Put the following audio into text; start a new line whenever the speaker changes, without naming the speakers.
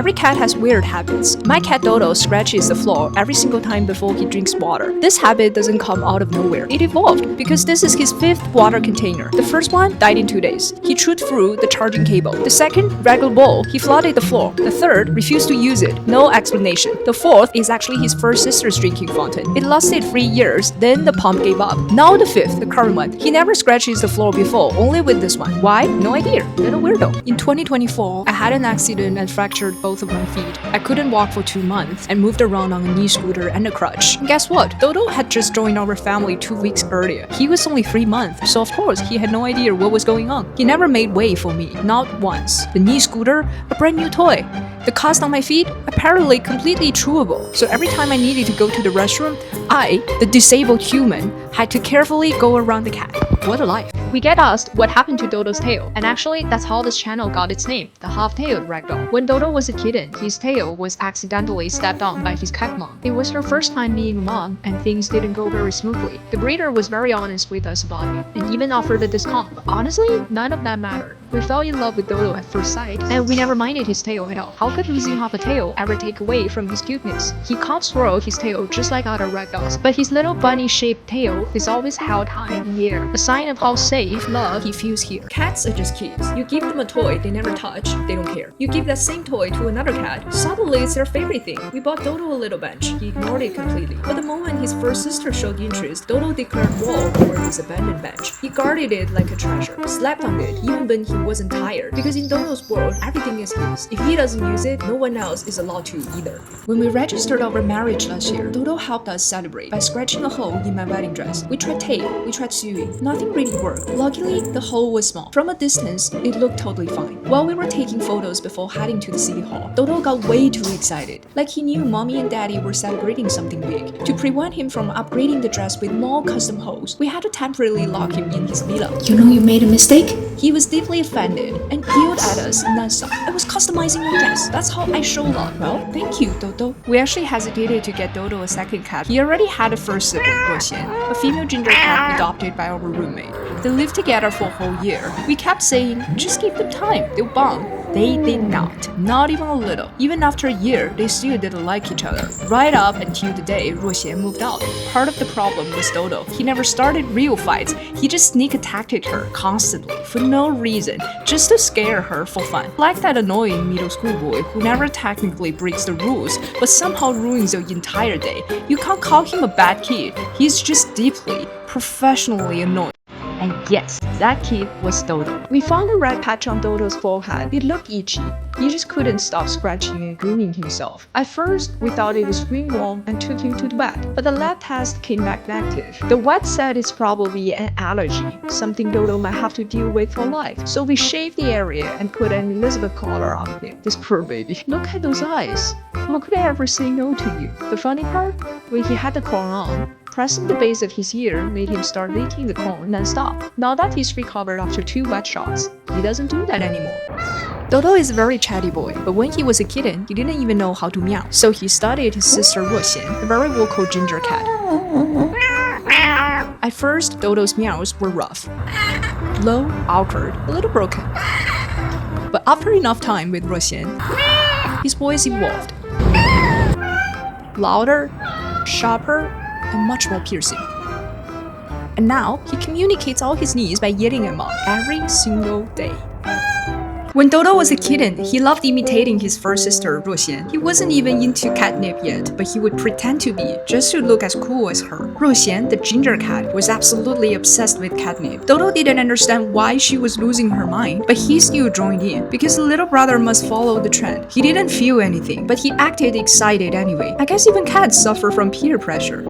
Every cat has weird habits. My cat Dodo scratches the floor every single time before he drinks water. This habit doesn't come out of nowhere. It evolved because this is his 5th water container. The first one died in 2 days. He chewed through the charging cable. The second, Ragdoll bowl, he flooded the floor. The third, refused to use it. No explanation. The fourth is actually his first sister's drinking fountain. It lasted 3 years, then the pump gave up. Now the fifth, the current one. He never scratches the floor before, only with this one. Why? No idea. Little weirdo. In 2024, I had an accident and fractured both of my feet. I couldn't walk for 2 months and moved around on a knee scooter and a crutch. And guess what? Dodo had just joined our family 2 weeks earlier. He was only 3 months, so of course he had no idea what was going on. He never made way for me, not once. The knee scooter, a brand new toy. The cast on my feet, apparently completely chewable. So every time I needed to go to the restroom, I, the disabled human, had to carefully go around the cat. What a life. We get asked what happened to Dodo's tail, and actually that's how this channel got its name, the half-tailed Ragdoll. When Dodo was a kitten, his tail was accidentally stepped on by his cat mom. It was her first time being a mom, and things didn't go very smoothly. The breeder was very honest with us about it, and even offered a discount, but honestly, none of that mattered. We fell in love with Dodo at first sight, and we never minded his tail at all. How could losing half a tail ever take away from his cuteness? He can't swirl his tail just like other ragdolls, but his little bunny-shaped tail is always held high in the air, a sign of how safe, love he feels here. Cats are just kids. You give them a toy they never touch, they don't care. You give that same toy to another cat, suddenly it's their favorite thing. We bought Dodo a little bench. He ignored it completely. But the moment his first sister showed interest, Dodo declared war over this abandoned bench. He guarded it like a treasure, slept on it even when he wasn't tired. Because in Dodo's world, everything is his. If he doesn't use it, no one else is allowed to either. When we registered our marriage last year, Dodo helped us celebrate by scratching a hole in my wedding dress. We tried tape, we tried sewing. Nothing really worked. Luckily, the hole was small. From a distance, it looked totally fine. While we were taking photos before heading to the city hall, Dodo got way too excited. Like he knew mommy and daddy were celebrating something big. To prevent him from upgrading the dress with more custom holes, we had to temporarily lock him in his villa.
You know you made a mistake?
He was deeply offended and yelled at us nonstop. I was customizing your dress. That's how I show love. Well, thank you, Dodo. We actually hesitated to get Dodo a second cat. He already had a first sibling, Ruoxian, a female ginger cat adopted by our roommate. They lived together for a whole year. We kept saying, just give them time, they'll bond. They did not even a little. Even after a year, they still didn't like each other. Right up until the day Ruoxian moved out. Part of the problem was Dodo. He never started real fights. He just sneak attacked her constantly for no reason, just to scare her for fun. Like that annoying middle school boy who never technically breaks the rules, but somehow ruins your entire day. You can't call him a bad kid. He's just deeply, professionally annoying. And yes, that kid was Dodo. We found a red patch on Dodo's forehead. It looked itchy. He just couldn't stop scratching and grooming himself. At first, we thought it was ringworm and took him to the vet, but the lab test came back negative. The vet said it's probably an allergy, something Dodo might have to deal with for life. So we shaved the area and put an Elizabeth collar on him. This poor baby. Look at those eyes. How could I ever say no to you? The funny part? When he had the collar on, pressing the base of his ear made him start licking the cone non-stop. Now that he's recovered after 2 wet shots, he doesn't do that anymore. Dodo is a very chatty boy, but when he was a kitten, he didn't even know how to meow. So he studied his sister Ruoxian, a very vocal ginger cat. At first, Dodo's meows were rough, low, awkward, a little broken. But after enough time with Ruoxian, his voice evolved. Louder, sharper, and much more piercing. And now, he communicates all his needs by yelling them out every single day. When Dodo was a kitten, he loved imitating his first sister, Ruoxian. He wasn't even into catnip yet, but he would pretend to be, just to look as cool as her. Ruoxian, the ginger cat, was absolutely obsessed with catnip. Dodo didn't understand why she was losing her mind, but he still joined in, because the little brother must follow the trend. He didn't feel anything, but he acted excited anyway. I guess even cats suffer from peer pressure.